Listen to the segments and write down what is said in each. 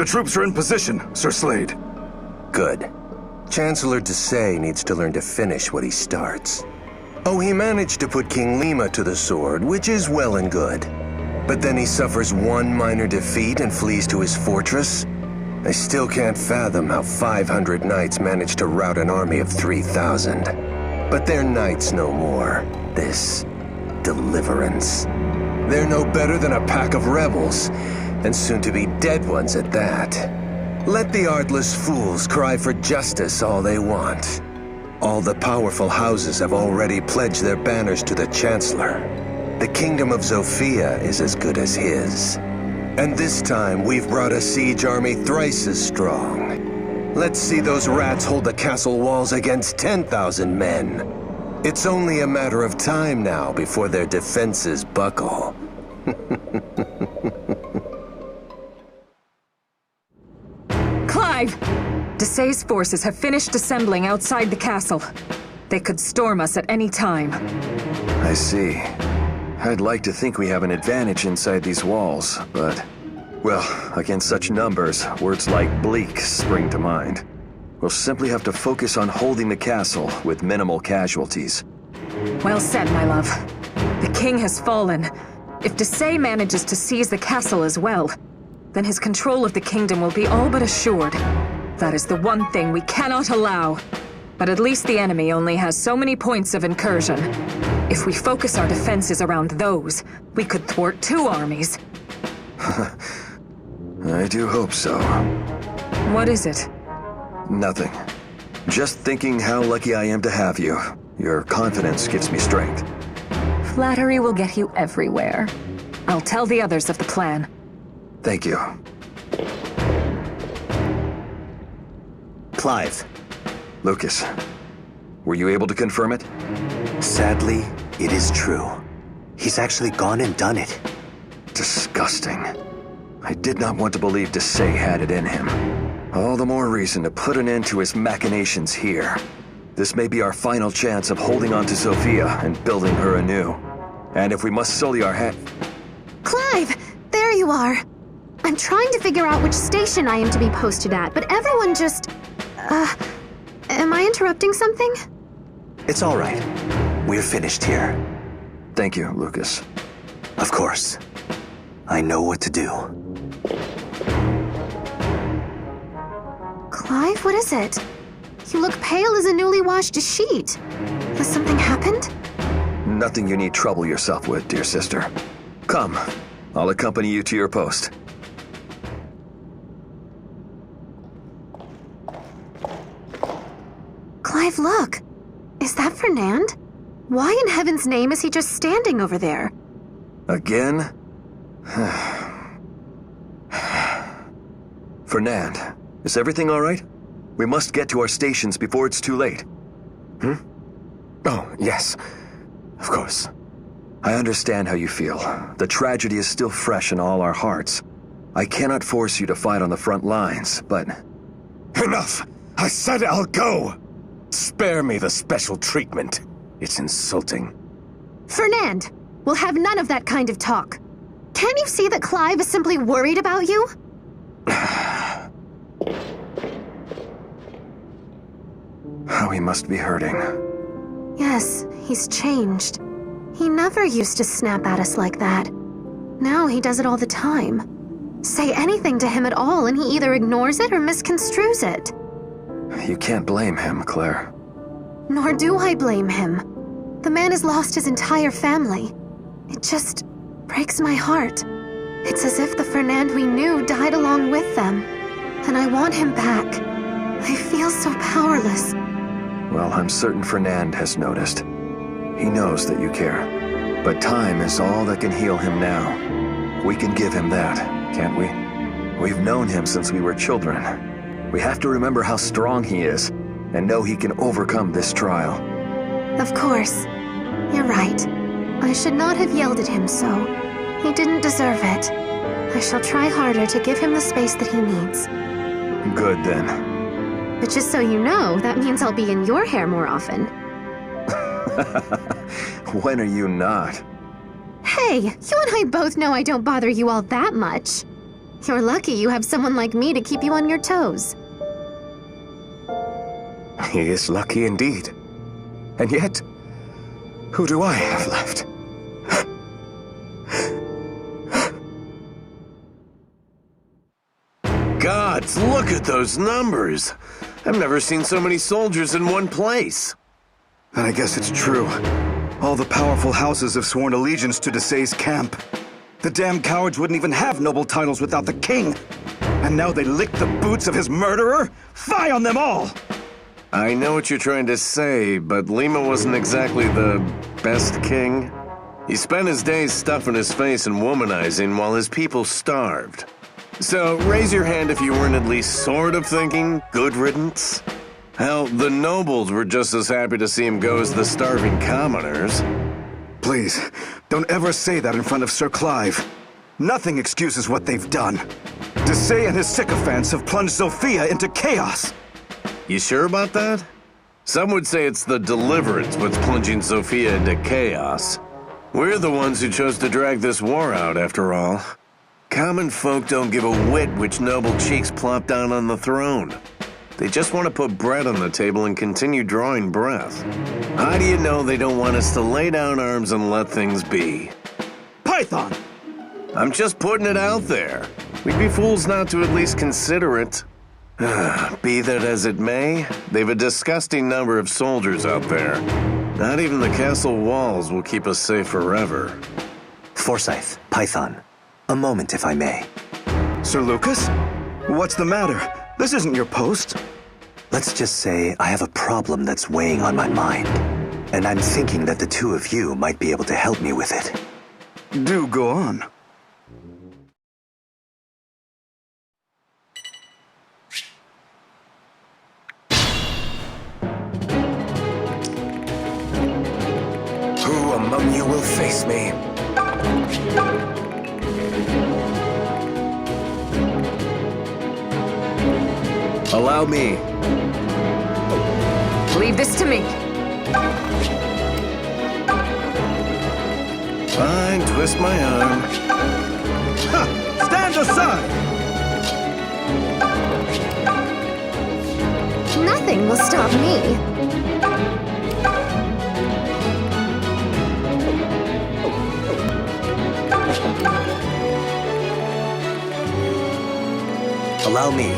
The troops are in position, Sir Slade. Good. Chancellor Desai needs to learn to finish what he starts. Oh, he managed to put King Lima to the sword, which is well and good. But then he suffers one minor defeat and flees to his fortress? I still can't fathom how 500 knights managed to rout an army of 3,000. But they're knights no more. This Deliverance. They're no better than a pack of rebels, and soon-to-be dead ones at that. Let the artless fools cry for justice all they want. All the powerful houses have already pledged their banners to the Chancellor. The kingdom of Zofia is as good as his. And this time, we've brought a siege army thrice as strong. Let's see those rats hold the castle walls against 10,000 men. It's only a matter of time now before their defenses buckle. Clive! Desai's forces have finished assembling outside the castle. They could storm us at any time. I see. I'd like to think we have an advantage inside these walls, but... well, against such numbers, words like bleak spring to mind. We'll simply have to focus on holding the castle with minimal casualties. Well said, my love. The king has fallen. If Desai manages to seize the castle as well, then his control of the kingdom will be all but assured. That is the one thing we cannot allow. But at least the enemy only has so many points of incursion. If we focus our defenses around those, we could thwart 2 armies. I do hope so. What is it? Nothing. Just thinking how lucky I am to have you. Your confidence gives me strength. Flattery will get you everywhere. I'll tell the others of the plan. Thank you. Clive. Lucas, were you able to confirm it? Sadly, it is true. He's actually gone and done it. Disgusting. I did not want to believe Desai had it in him. All the more reason to put an end to his machinations here. This may be our final chance of holding on to Zofia and building her anew. And if we must sully our hand... Clive! There you are! I'm trying to figure out which station I am to be posted at, but everyone just... am I interrupting something? It's all right. We're finished here. Thank you, Lucas. Of course. I know what to do. Clive, what is it? You look pale as a newly washed sheet. Has something happened? Nothing you need trouble yourself with, dear sister. Come, I'll accompany you to your post. Clive, look. Is that Fernand? Why in heaven's name is he just standing over there? Again? Fernand, is everything all right? We must get to our stations before it's too late. Oh, yes. Of course. I understand how you feel. The tragedy is still fresh in all our hearts. I cannot force you to fight on the front lines, but... Enough! I said I'll go! Spare me the special treatment. It's insulting. Fernand, we'll have none of that kind of talk. Can't you see that Clive is simply worried about you? How he must be hurting. Yes, he's changed. He never used to snap at us like that. Now he does it all the time. Say anything to him at all and he either ignores it or misconstrues it. You can't blame him, Claire. Nor do I blame him. The man has lost his entire family. It just breaks my heart. It's as if the Fernand we knew died along with them. And I want him back. I feel so powerless. Well, I'm certain Fernand has noticed. He knows that you care. But time is all that can heal him now. We can give him that, can't we? We've known him since we were children. We have to remember how strong he is, and know he can overcome this trial. Of course. You're right. I should not have yelled at him so. He didn't deserve it. I shall try harder to give him the space that he needs. Good, then. But just so you know, that means I'll be in your hair more often. When are you not? Hey, you and I both know I don't bother you all that much. You're lucky you have someone like me to keep you on your toes. He is lucky indeed. And yet, who do I have left? Gods, look at those numbers! I've never seen so many soldiers in one place. Then I guess it's true. All the powerful houses have sworn allegiance to Desai's camp. The damn cowards wouldn't even have noble titles without the king. And now they lick the boots of his murderer? Fie on them all! I know what you're trying to say, but Lima wasn't exactly the best king. He spent his days stuffing his face and womanizing while his people starved. So raise your hand if you weren't at least sort of thinking good riddance. Hell, the nobles were just as happy to see him go as the starving commoners. Please, don't ever say that in front of Sir Clive. Nothing excuses what they've done. Desai and his sycophants have plunged Zofia into chaos. You sure about that? Some would say it's the Deliverance what's plunging Zofia into chaos. We're the ones who chose to drag this war out, after all. Common folk don't give a whit which noble cheeks plop down on the throne. They just want to put bread on the table and continue drawing breath. How do you know they don't want us to lay down arms and let things be? Python! I'm just putting it out there. We'd be fools not to at least consider it. Be that as it may, they've a disgusting number of soldiers out there. Not even the castle walls will keep us safe forever. Forsyth, Python. A moment, if I may. Sir Lucas? What's the matter? This isn't your post. Let's just say I have a problem that's weighing on my mind, and I'm thinking that the two of you might be able to help me with it. Do go on. Who among you will face me? Allow me. Leave this to me. Fine, twist my arm. Ha! Stand aside! Nothing will stop me. Allow me.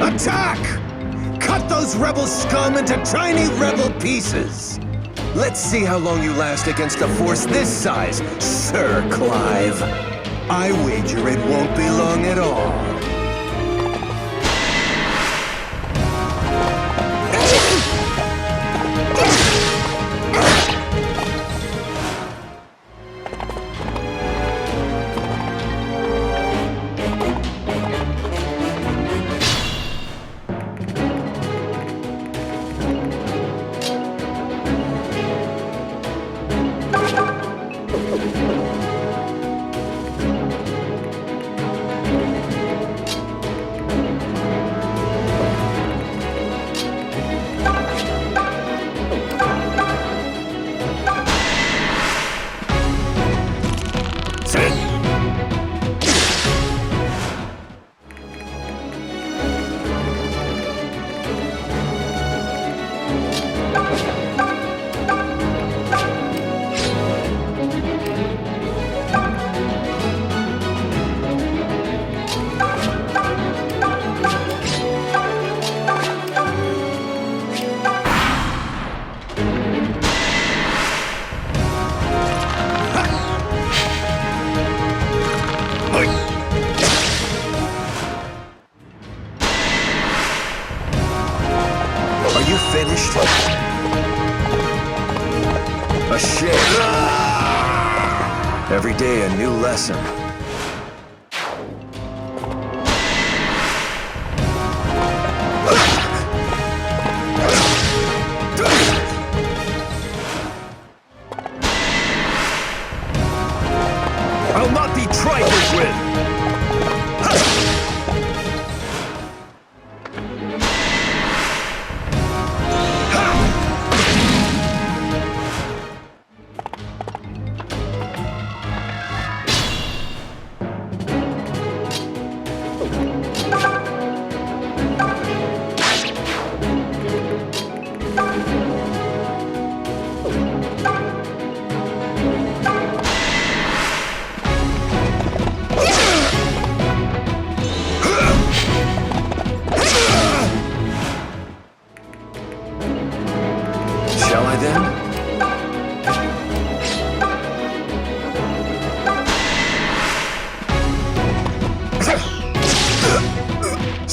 Attack! Cut those rebel scum into tiny rebel pieces! Let's see how long you last against a force this size, Sir Clive. I wager it won't be long at all. Finished? A shame. Every day a new lesson. I'll not be trifled with!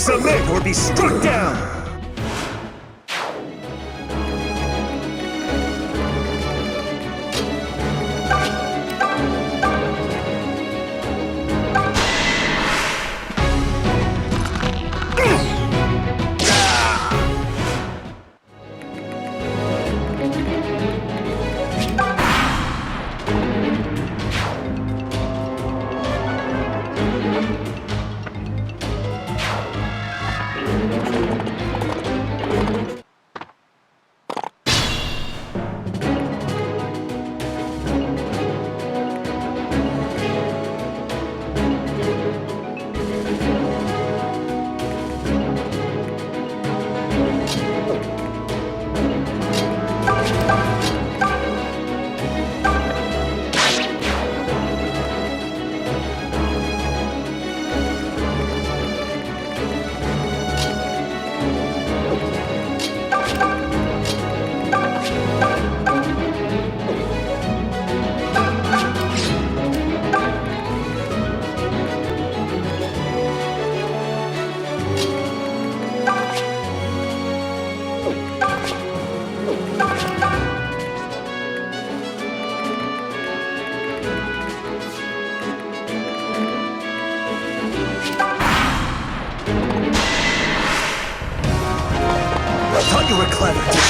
Submit or be struck down! You were clever.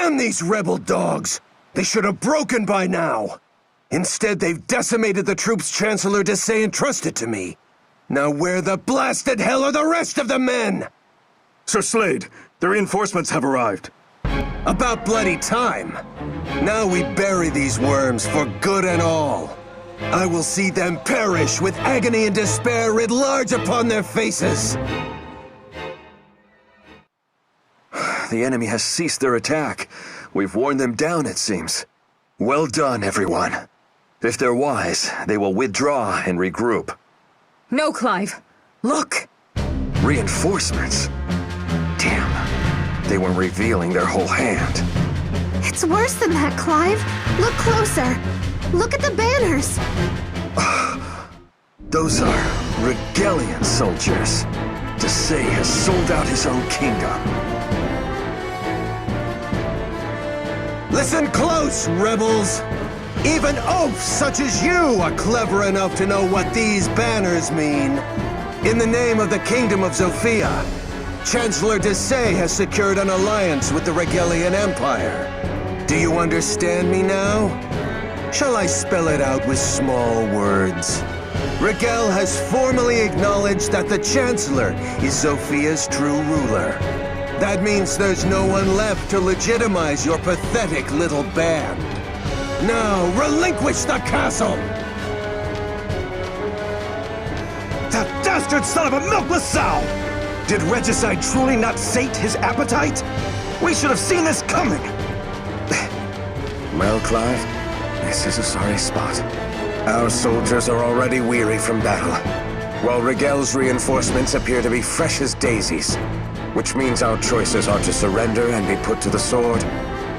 Damn these rebel dogs! They should have broken by now! Instead, they've decimated the troops Chancellor Desai entrusted to me. Now where the blasted hell are the rest of the men? Sir Slade, the reinforcements have arrived. About bloody time. Now we bury these worms for good and all. I will see them perish with agony and despair writ large upon their faces. The enemy has ceased their attack. We've worn them down, it seems. Well done, everyone. If they're wise, they will withdraw and regroup. No, Clive. Look! Reinforcements? Damn. They were revealing their whole hand. It's worse than that, Clive. Look closer. Look at the banners. Those are Regalian soldiers. Desai has sold out his own kingdom. Listen close, rebels! Even oafs such as you are clever enough to know what these banners mean. In the name of the Kingdom of Zofia, Chancellor Desai has secured an alliance with the Regalian Empire. Do you understand me now? Shall I spell it out with small words? Regel has formally acknowledged that the Chancellor is Zofia's true ruler. That means there's no one left to legitimize your pathetic little band. Now, relinquish the castle! That dastard son of a milkless sow! Did Regicide truly not sate his appetite? We should have seen this coming! Well, Clive, this is a sorry spot. Our soldiers are already weary from battle, while Regel's reinforcements appear to be fresh as daisies, which means our choices are to surrender and be put to the sword,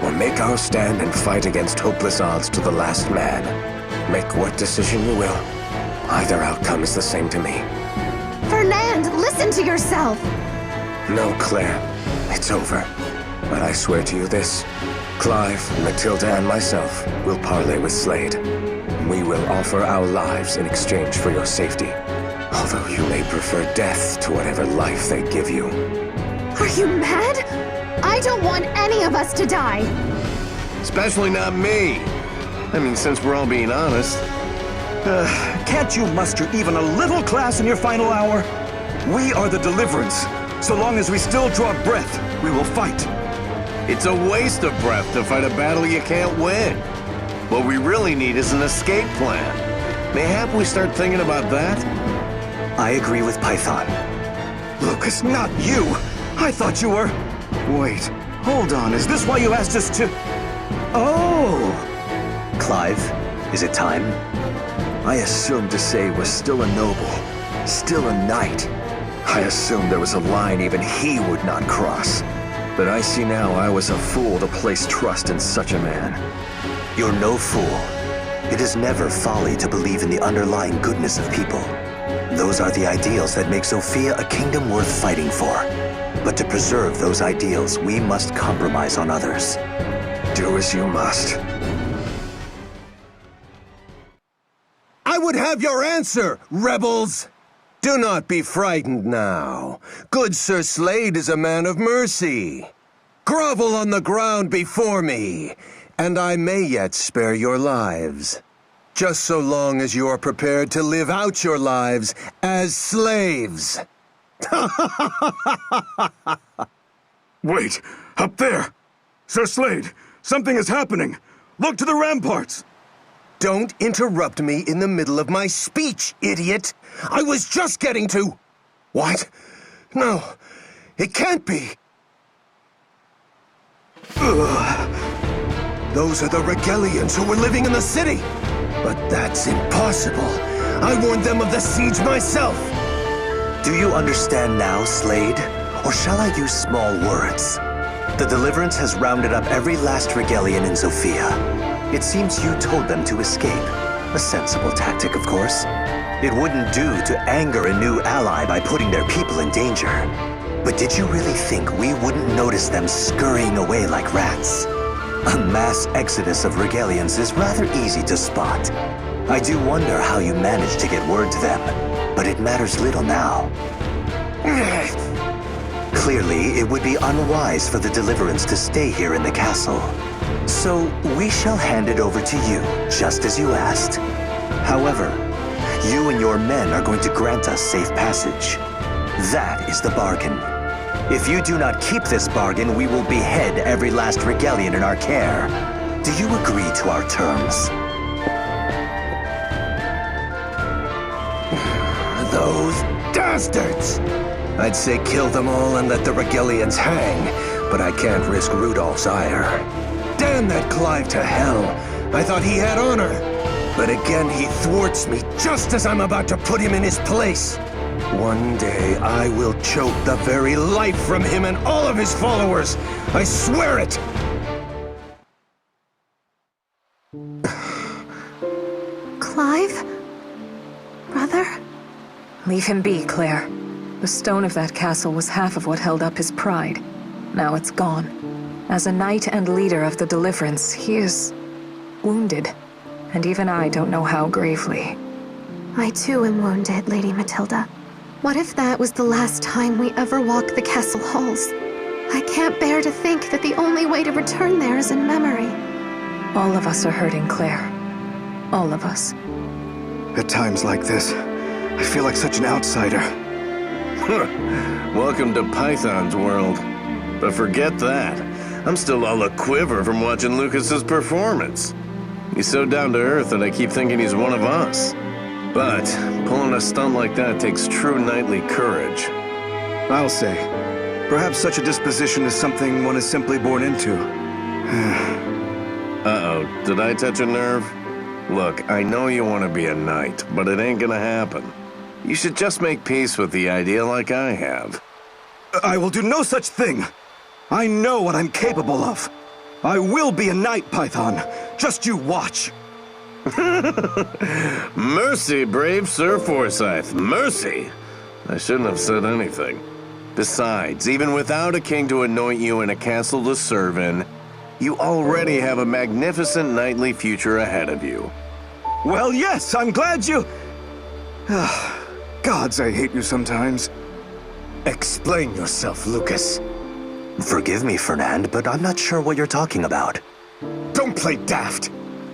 or make our stand and fight against hopeless odds to the last man. Make what decision you will. Either outcome is the same to me. Fernand, listen to yourself! No, Claire. It's over. But I swear to you this. Clive, Matilda, and myself will parley with Slade. We will offer our lives in exchange for your safety. Although you may prefer death to whatever life they give you. Are you mad? I don't want any of us to die! Especially not me. I mean, since we're all being honest. Can't you muster even a little class in your final hour? We are the Deliverance. So long as we still draw breath, we will fight. It's a waste of breath to fight a battle you can't win. What we really need is an escape plan. Mayhap we start thinking about that? I agree with Python. Lucas, not you! I thought you were... Wait, hold on, is this why you asked us to... Oh! Clive, is it time? I assumed Desai was still a noble, still a knight. I assumed there was a line even he would not cross. But I see now I was a fool to place trust in such a man. You're no fool. It is never folly to believe in the underlying goodness of people. Those are the ideals that make Zofia a kingdom worth fighting for. But to preserve those ideals, we must compromise on others. Do as you must. I would have your answer, rebels! Do not be frightened now. Good Sir Slade is a man of mercy. Grovel on the ground before me, and I may yet spare your lives. Just so long as you are prepared to live out your lives as slaves. Wait, up there! Sir Slade, something is happening! Look to the ramparts! Don't interrupt me in the middle of my speech, idiot! I was just getting to... What? No, it can't be. Ugh. Those are the Regalians who were living in the city. But that's impossible. I warned them of the siege myself. Do you understand now, Slade? Or shall I use small words? The Deliverance has rounded up every last Regalian in Zofia. It seems you told them to escape. A sensible tactic, of course. It wouldn't do to anger a new ally by putting their people in danger. But did you really think we wouldn't notice them scurrying away like rats? A mass exodus of Regalians is rather easy to spot. I do wonder how you managed to get word to them, but it matters little now. Clearly, it would be unwise for the Deliverance to stay here in the castle. So, we shall hand it over to you, just as you asked. However, you and your men are going to grant us safe passage. That is the bargain. If you do not keep this bargain, we will behead every last Regalian in our care. Do you agree to our terms? Those dastards! I'd say kill them all and let the Regalians hang, but I can't risk Rudolph's ire. Damn that Clive to hell! I thought he had honor. But again, he thwarts me just as I'm about to put him in his place. One day, I will choke the very life from him and all of his followers. I swear it! Clive? Brother? Leave him be, Claire. The stone of that castle was half of what held up his pride. Now it's gone. As a knight and leader of the Deliverance, he is wounded. And even I don't know how gravely. I too am wounded, Lady Matilda. What if that was the last time we ever walk the castle halls? I can't bear to think that the only way to return there is in memory. All of us are hurting, Claire. All of us. At times like this, I feel like such an outsider. Welcome to Python's world. But forget that. I'm still all a quiver from watching Lucas's performance. He's so down to earth that I keep thinking he's one of us. But pulling a stunt like that takes true knightly courage. I'll say, perhaps such a disposition is something one is simply born into. Uh-oh, did I touch a nerve? Look, I know you want to be a knight, but it ain't gonna happen. You should just make peace with the idea like I have. I will do no such thing. I know what I'm capable of. I will be a knight, Python. Just you watch. Mercy, brave Sir Forsyth, mercy! I shouldn't have said anything. Besides, even without a king to anoint you and a castle to serve in, you already have a magnificent knightly future ahead of you. Well, yes, I'm glad you... Gods, I hate you sometimes. Explain yourself, Lucas. Forgive me, Fernand, but I'm not sure what you're talking about. Don't play daft.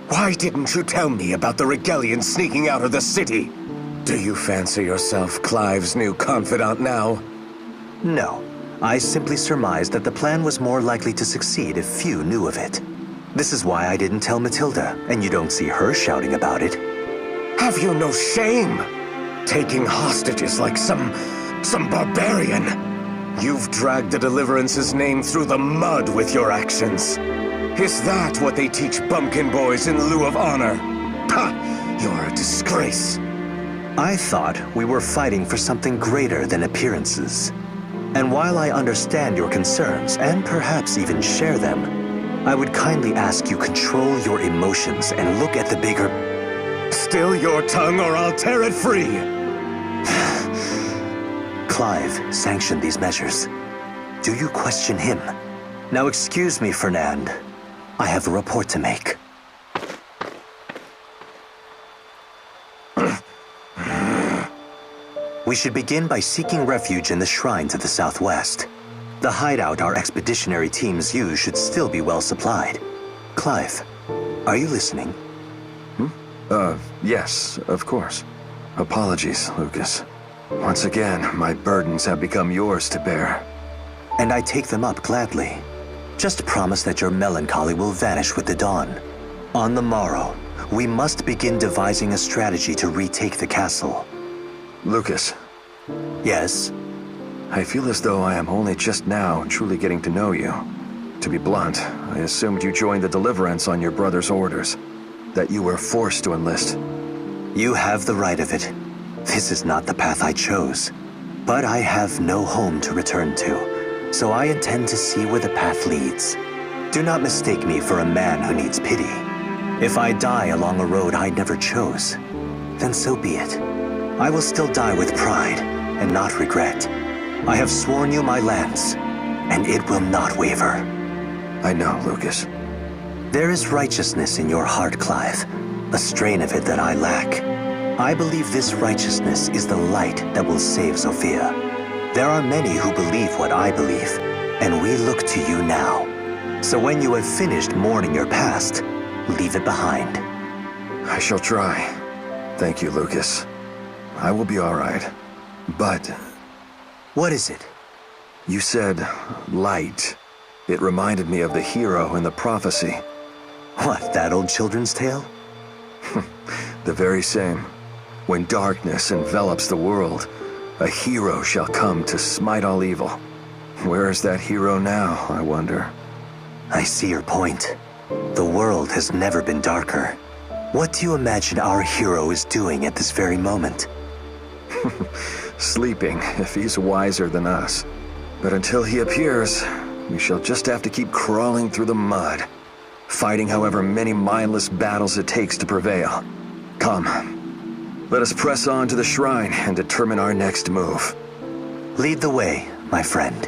Why didn't you tell me about the Regalians sneaking out of the city? Do you fancy yourself Clive's new confidant now? No. I simply surmised that the plan was more likely to succeed if few knew of it. This is why I didn't tell Matilda, and you don't see her shouting about it. Have you no shame? Taking hostages like some barbarian. You've dragged the Deliverance's name through the mud with your actions. Is that what they teach bumpkin boys in lieu of honor? Ha! You're a disgrace. I thought we were fighting for something greater than appearances. And while I understand your concerns, and perhaps even share them, I would kindly ask you control your emotions and look at the bigger... Still your tongue or I'll tear it free! Clive sanctioned these measures. Do you question him? Now excuse me, Fernand. I have a report to make. We should begin by seeking refuge in the shrine to the southwest. The hideout our expeditionary teams use should still be well supplied. Clive, are you listening? Yes, of course. Apologies, Lucas. Once again, my burdens have become yours to bear. And I take them up gladly. Just promise that your melancholy will vanish with the dawn. On the morrow, we must begin devising a strategy to retake the castle. Lucas, Yes? I feel as though I am only just now truly getting to know you. To be blunt, I assumed you joined the Deliverance on your brother's orders. That you were forced to enlist. You have the right of it. This is not the path I chose. But I have no home to return to, so I intend to see where the path leads. Do not mistake me for a man who needs pity. If I die along a road I never chose, then so be it. I will still die with pride and not regret. I have sworn you my lands, and it will not waver. I know, Lucas. There is righteousness in your heart, Clive, a strain of it that I lack. I believe this righteousness is the light that will save Zofia. There are many who believe what I believe, and we look to you now. So when you have finished mourning your past, leave it behind. I shall try. Thank you, Lucas. I will be all right. But What is it? you said light. It reminded me of the hero in the prophecy. What, that old children's tale? The very same. When darkness envelops the world, a hero shall come to smite all evil. Where is that hero now, I wonder? I see your point. The world has never been darker. What do you imagine our hero is doing at this very moment? Sleeping, if he's wiser than us. But until he appears, we shall just have to keep crawling through the mud, fighting however many mindless battles it takes to prevail. Come, let us press on to the shrine and determine our next move. Lead the way, my friend.